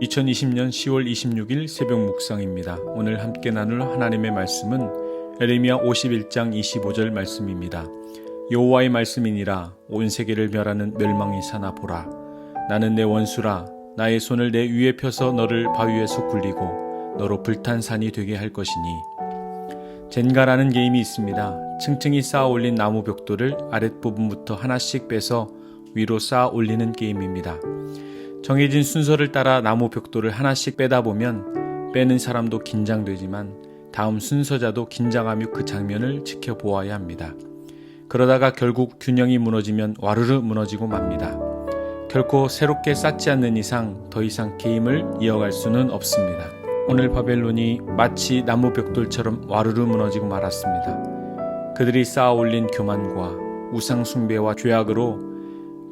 2020년 10월 26일 새벽 묵상입니다. 오늘 함께 나눌 하나님의 말씀은 에레미야 51장 25절 말씀입니다. 여호와의 말씀이니라. 온 세계를 멸하는 멸망이 사나 보라. 나는 내 원수라. 나의 손을 내 위에 펴서 너를 바위에서 굴리고 너로 불탄 산이 되게 할 것이니. 젠가라는 게임이 있습니다. 층층이 쌓아 올린 나무 벽돌을 아랫부분부터 하나씩 빼서 위로 쌓아 올리는 게임입니다. 정해진 순서를 따라 나무 벽돌을 하나씩 빼다 보면 빼는 사람도 긴장되지만 다음 순서자도 긴장하며 그 장면을 지켜보아야 합니다. 그러다가 결국 균형이 무너지면 와르르 무너지고 맙니다. 결코 새롭게 쌓지 않는 이상 더 이상 게임을 이어갈 수는 없습니다. 오늘 바벨론이 마치 나무 벽돌처럼 와르르 무너지고 말았습니다. 그들이 쌓아 올린 교만과 우상 숭배와 죄악으로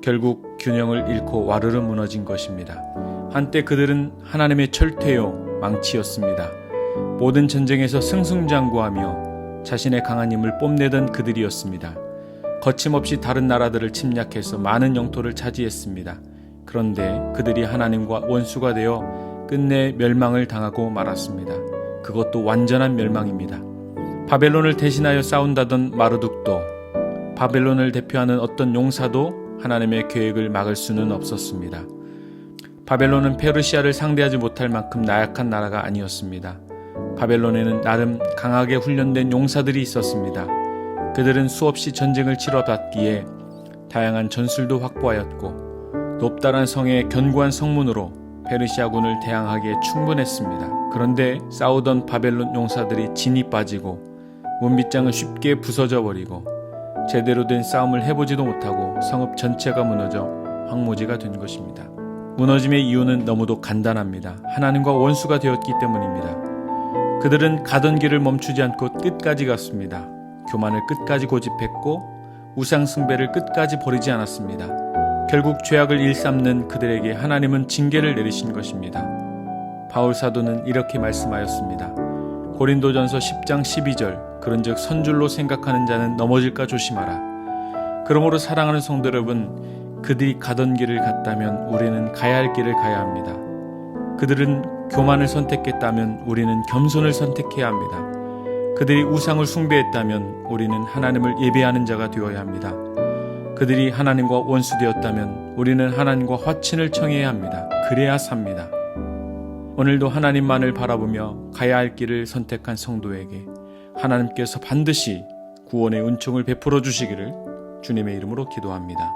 결국 균형을 잃고 와르르 무너진 것입니다. 한때 그들은 하나님의 철퇴요 망치였습니다. 모든 전쟁에서 승승장구하며 자신의 강한 힘을 뽐내던 그들이었습니다. 거침없이 다른 나라들을 침략해서 많은 영토를 차지했습니다. 그런데 그들이 하나님과 원수가 되어 끝내 멸망을 당하고 말았습니다. 그것도 완전한 멸망입니다. 바벨론을 대신하여 싸운다던 마르둑도, 바벨론을 대표하는 어떤 용사도 하나님의 계획을 막을 수는 없었습니다. 바벨론은 페르시아를 상대하지 못할 만큼 나약한 나라가 아니었습니다. 바벨론에는 나름 강하게 훈련된 용사들이 있었습니다. 그들은 수없이 전쟁을 치러봤기에 다양한 전술도 확보하였고 높다란 성의 견고한 성문으로 페르시아군을 대항하기에 충분했습니다. 그런데 싸우던 바벨론 용사들이 진이 빠지고 문빗장은 쉽게 부서져 버리고 제대로 된 싸움을 해보지도 못하고 성읍 전체가 무너져 황무지가 된 것입니다. 무너짐의 이유는 너무도 간단합니다. 하나님과 원수가 되었기 때문입니다. 그들은 가던 길을 멈추지 않고 끝까지 갔습니다. 교만을 끝까지 고집했고 우상 숭배를 끝까지 버리지 않았습니다. 결국 죄악을 일삼는 그들에게 하나님은 징계를 내리신 것입니다. 바울 사도는 이렇게 말씀하였습니다. 고린도전서 10장 12절 그런즉 선줄로 생각하는 자는 넘어질까 조심하라. 그러므로 사랑하는 성도 여러분, 그들이 가던 길을 갔다면 우리는 가야 할 길을 가야 합니다. 그들은 교만을 선택했다면 우리는 겸손을 선택해야 합니다. 그들이 우상을 숭배했다면 우리는 하나님을 예배하는 자가 되어야 합니다. 그들이 하나님과 원수되었다면 우리는 하나님과 화친을 청해야 합니다. 그래야 삽니다. 오늘도 하나님만을 바라보며 가야 할 길을 선택한 성도에게 하나님께서 반드시 구원의 은총을 베풀어 주시기를 주님의 이름으로 기도합니다.